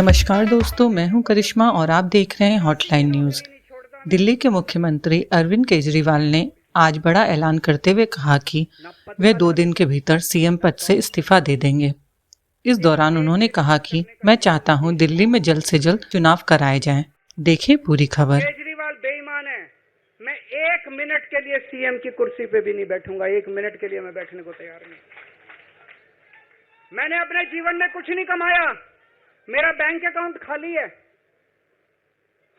नमस्कार दोस्तों, मैं हूं करिश्मा और आप देख रहे हैं हॉटलाइन न्यूज़। दिल्ली के मुख्यमंत्री अरविंद केजरीवाल ने आज बड़ा ऐलान करते हुए कहा कि वे 2 दिन के भीतर सीएम पद से इस्तीफा दे देंगे। इस दौरान उन्होंने कहा कि मैं चाहता हूं दिल्ली में जल्द से जल्द चुनाव कराए जाएं। देखिए पूरी खबर। केजरीवाल बेईमान है। मैं 1 मिनट के लिए सीएम की कुर्सी पे भी नहीं बैठूंगा। 1 मिनट के लिए मैं बैठने को तैयार नहीं। मैंने अपने जीवन में कुछ नहीं कमाया। मेरा बैंक अकाउंट खाली है।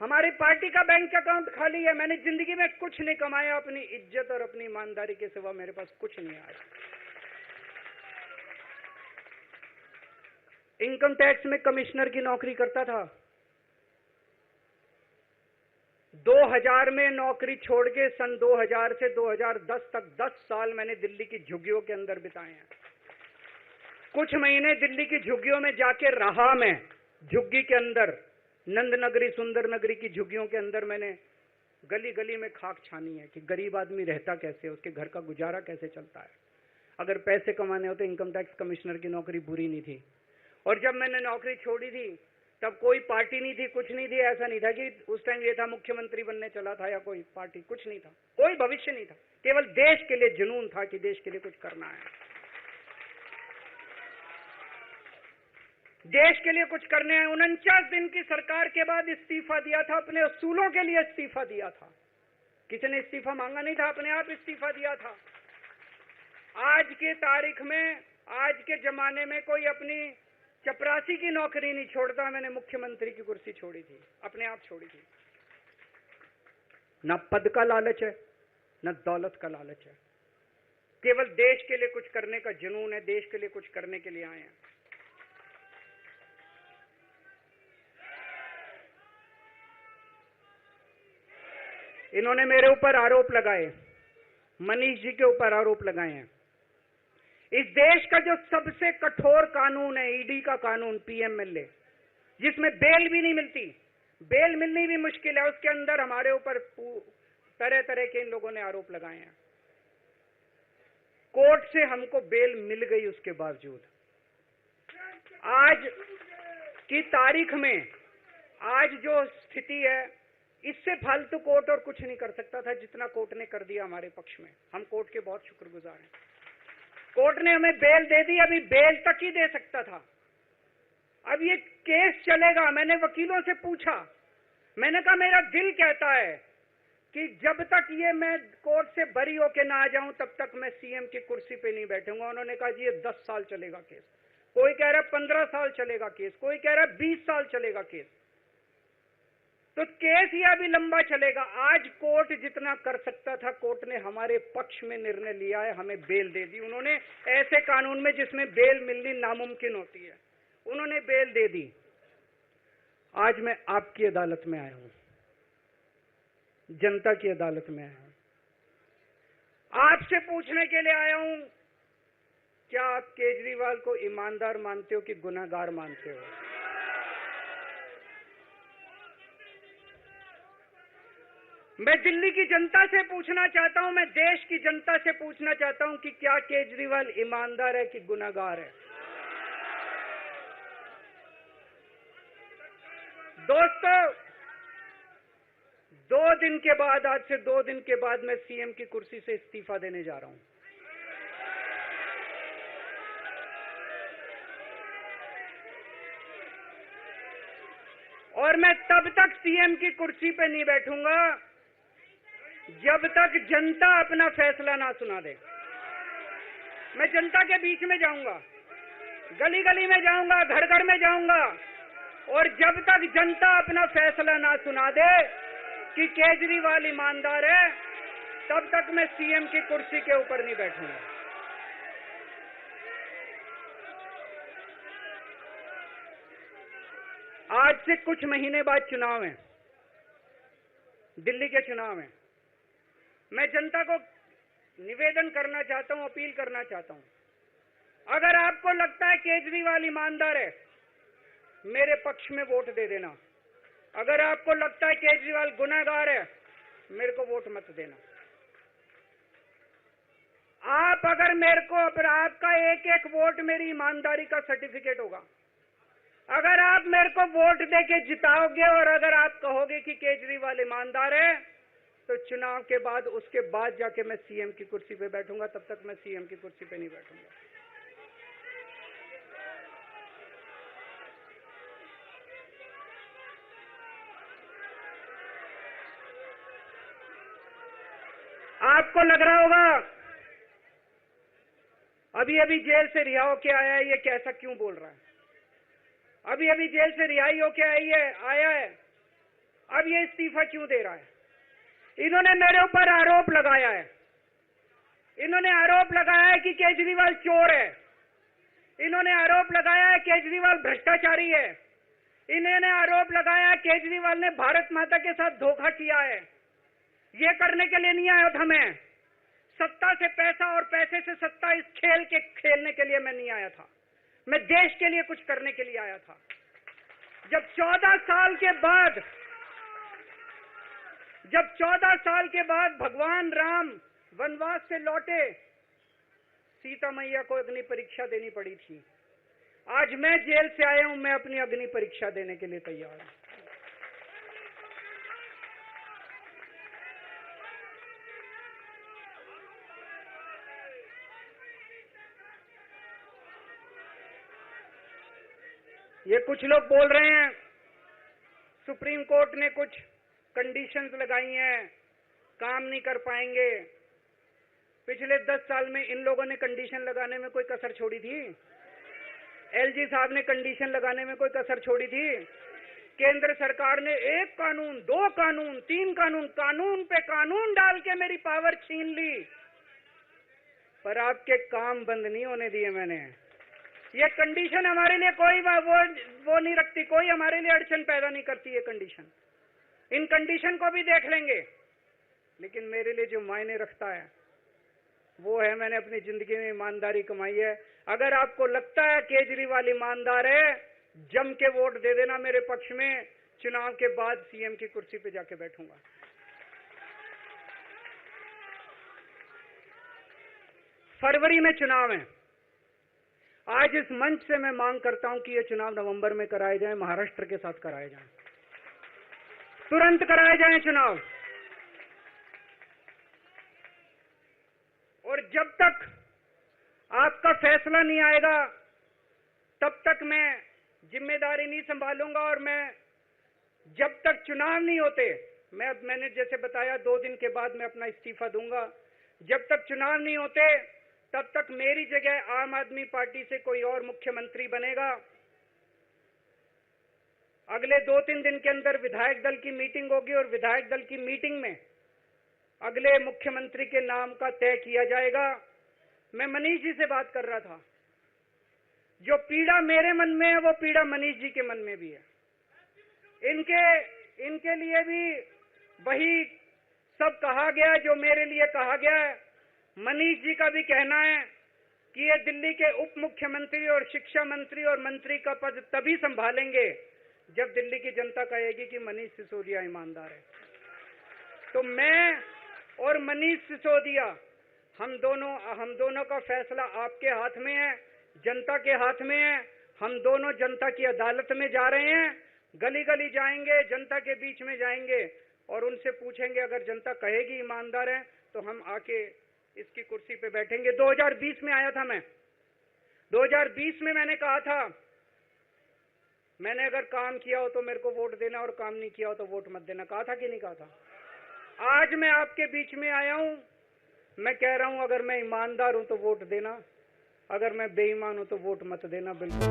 हमारी पार्टी का बैंक अकाउंट खाली है। मैंने जिंदगी में कुछ नहीं कमाया। अपनी इज्जत और अपनी ईमानदारी के सिवा मेरे पास कुछ नहीं आया। इनकम टैक्स में कमिश्नर की नौकरी करता था। 2000 में नौकरी छोड़ के सन 2000 से 2010 तक 10 साल मैंने दिल्ली की झुग्गियों के अंदर बिताए हैं। कुछ महीने दिल्ली की झुग्गियों में जाके रहा। मैं झुग्गी के अंदर, नंद नगरी, सुंदर नगरी की झुग्गियों के अंदर मैंने गली गली में खाक छानी है कि गरीब आदमी रहता कैसे, उसके घर का गुजारा कैसे चलता है। अगर पैसे कमाने होते इनकम टैक्स कमिश्नर की नौकरी बुरी नहीं थी। और जब मैंने नौकरी छोड़ी थी तब कोई पार्टी नहीं थी, कुछ नहीं थी। ऐसा नहीं था कि उस टाइम ये था मुख्यमंत्री बनने चला था या कोई पार्टी, कुछ नहीं था, कोई भविष्य नहीं था। केवल देश के लिए जुनून था कि देश के लिए कुछ करना है, देश के लिए कुछ करने हैं। 49 दिन की सरकार के बाद इस्तीफा दिया था। अपने असूलों के लिए इस्तीफा दिया था। किसी ने इस्तीफा मांगा नहीं था, अपने आप इस्तीफा दिया था। आज की तारीख में, आज के जमाने में कोई अपनी चपरासी की नौकरी नहीं छोड़ता। मैंने मुख्यमंत्री की कुर्सी छोड़ी थी, अपने आप छोड़ी थी। न पद का लालच है, न दौलत का लालच है। केवल देश के लिए कुछ करने का जुनून है। देश के लिए कुछ करने के लिए आए हैं। इन्होंने मेरे ऊपर आरोप लगाए, मनीष जी के ऊपर आरोप लगाए हैं। इस देश का जो सबसे कठोर कानून है, ईडी का कानून, पीएमएलए, जिसमें बेल भी नहीं मिलती, बेल मिलनी भी मुश्किल है, उसके अंदर हमारे ऊपर तरह तरह के इन लोगों ने आरोप लगाए हैं। कोर्ट से हमको बेल मिल गई, उसके बावजूद आज की तारीख में, आज जो स्थिति है, इससे फालतू कोर्ट और कुछ नहीं कर सकता था जितना कोर्ट ने कर दिया हमारे पक्ष में। हम कोर्ट के बहुत शुक्रगुजार हैं। कोर्ट ने हमें बेल दे दी। अभी बेल तक ही दे सकता था। अब ये केस चलेगा। मैंने वकीलों से पूछा, मैंने कहा मेरा दिल कहता है कि जब तक ये मैं कोर्ट से बरी होके ना आ जाऊं तब तक मैं सीएम की कुर्सी पे नहीं बैठूंगा। उन्होंने कहा जी ये 10 साल चलेगा केस, कोई कह रहा 15 साल चलेगा केस, कोई कह रहा 20 साल चलेगा केस। तो केस ये अभी लंबा चलेगा। आज कोर्ट जितना कर सकता था, कोर्ट ने हमारे पक्ष में निर्णय लिया है, हमें बेल दे दी। उन्होंने ऐसे कानून में जिसमें बेल मिलनी नामुमकिन होती है, उन्होंने बेल दे दी। आज मैं आपकी अदालत में आया हूं, जनता की अदालत में आया हूं। आपसे पूछने के लिए आया हूं, क्या आप केजरीवाल को ईमानदार मानते हो कि गुनहगार मानते हो? मैं दिल्ली की जनता से पूछना चाहता हूं, मैं देश की जनता से पूछना चाहता हूं कि क्या केजरीवाल ईमानदार है कि गुनहगार है? दोस्तों, 2 दिन के बाद, आज से 2 दिन के बाद मैं सीएम की कुर्सी से इस्तीफा देने जा रहा हूं। और मैं तब तक सीएम की कुर्सी पे नहीं बैठूंगा जब तक जनता अपना फैसला ना सुना दे। मैं जनता के बीच में जाऊंगा, गली गली में जाऊंगा, घर घर में जाऊंगा, और जब तक जनता अपना फैसला ना सुना दे कि केजरीवाल ईमानदार है, तब तक मैं सीएम की कुर्सी के ऊपर नहीं बैठूंगा। आज से कुछ महीने बाद चुनाव है, दिल्ली के चुनाव है। मैं जनता को निवेदन करना चाहता हूं, अपील करना चाहता हूं, अगर आपको लगता है केजरीवाल ईमानदार है, मेरे पक्ष में वोट दे देना। अगर आपको लगता है केजरीवाल गुनहगार है, मेरे को वोट मत देना। आप अगर मेरे को, अगर आपका एक एक वोट मेरी ईमानदारी का सर्टिफिकेट होगा। अगर आप मेरे को वोट देके जिताओगे और अगर आप कहोगे कि केजरीवाल ईमानदार है, तो चुनाव के बाद उसके बाद जाके मैं सीएम की कुर्सी पे बैठूंगा, तब तक मैं सीएम की कुर्सी पे नहीं बैठूंगा। आपको लग रहा होगा अभी अभी जेल से रिहा होके आया है, ये कैसा क्यों बोल रहा है? अभी अभी जेल से रिहाई होके आया है, अब ये इस्तीफा क्यों दे रहा है? इन्होंने मेरे ऊपर आरोप लगाया है, इन्होंने आरोप लगाया है कि केजरीवाल चोर है, इन्होंने आरोप लगाया है केजरीवाल भ्रष्टाचारी है, इन्होंने आरोप लगाया है केजरीवाल ने भारत माता के साथ धोखा किया है। ये करने के लिए नहीं आया था मैं, सत्ता से पैसा और पैसे से सत्ता, इस खेल के खेलने के लिए मैं नहीं आया था, मैं देश के लिए कुछ करने के लिए आया था। जब 14 साल के बाद भगवान राम वनवास से लौटे, सीता मैया को अग्नि परीक्षा देनी पड़ी थी। आज मैं जेल से आया हूं, मैं अपनी अग्नि परीक्षा देने के लिए तैयार हूं। ये कुछ लोग बोल रहे हैं सुप्रीम कोर्ट ने कुछ कंडीशंस लगाई हैं, काम नहीं कर पाएंगे। पिछले 10 साल में इन लोगों ने कंडीशन लगाने में कोई कसर छोड़ी थी? एलजी साहब ने कंडीशन लगाने में कोई कसर छोड़ी थी? केंद्र सरकार ने 1 कानून, 2 कानून, 3 कानून, कानून पे कानून डाल के मेरी पावर छीन ली, पर आपके काम बंद नहीं होने दिए मैंने। ये कंडीशन हमारे लिए कोई वो नहीं रखती, कोई हमारे लिए अड़चन पैदा नहीं करती ये कंडीशन। इन कंडीशन को भी देख लेंगे, लेकिन मेरे लिए जो मायने रखता है वो है मैंने अपनी जिंदगी में ईमानदारी कमाई है। अगर आपको लगता है केजरीवाल ईमानदार है, जम के वोट दे देना मेरे पक्ष में, चुनाव के बाद सीएम की कुर्सी पे जाके बैठूंगा। फरवरी में चुनाव है। आज इस मंच से मैं मांग करता हूं कि ये चुनाव नवंबर में कराए जाएं, महाराष्ट्र के साथ कराए जाएं, तुरंत कराए जाएं चुनाव। और जब तक आपका फैसला नहीं आएगा तब तक मैं जिम्मेदारी नहीं संभालूंगा। और मैं जब तक चुनाव नहीं होते, मैंने जैसे बताया 2 दिन के बाद मैं अपना इस्तीफा दूंगा। जब तक चुनाव नहीं होते तब तक मेरी जगह आम आदमी पार्टी से कोई और मुख्यमंत्री बनेगा। अगले 2-3 दिन के अंदर विधायक दल की मीटिंग होगी और विधायक दल की मीटिंग में अगले मुख्यमंत्री के नाम का तय किया जाएगा। मैं मनीष जी से बात कर रहा था, जो पीड़ा मेरे मन में है वो पीड़ा मनीष जी के मन में भी है। इनके लिए भी वही सब कहा गया जो मेरे लिए कहा गया है। मनीष जी का भी कहना है कि ये दिल्ली के उप मुख्यमंत्री और शिक्षा मंत्री और मंत्री का पद तभी संभालेंगे जब दिल्ली की जनता कहेगी कि मनीष सिसोदिया ईमानदार है। तो मैं और मनीष सिसोदिया, हम दोनों का फैसला आपके हाथ में है, जनता के हाथ में है। हम दोनों जनता की अदालत में जा रहे हैं, गली गली जाएंगे, जनता के बीच में जाएंगे और उनसे पूछेंगे, अगर जनता कहेगी ईमानदार है तो हम आके इसकी कुर्सी पे बैठेंगे। 2020 में आया था मैं, 2020 में मैंने कहा था, मैंने अगर काम किया हो तो मेरे को वोट देना और काम नहीं किया हो तो वोट मत देना। कहा था कि नहीं कहा था? आज मैं आपके बीच में आया हूं, मैं कह रहा हूं अगर मैं ईमानदार हूं तो वोट देना, अगर मैं बेईमान हूं तो वोट मत देना। बिल्कुल।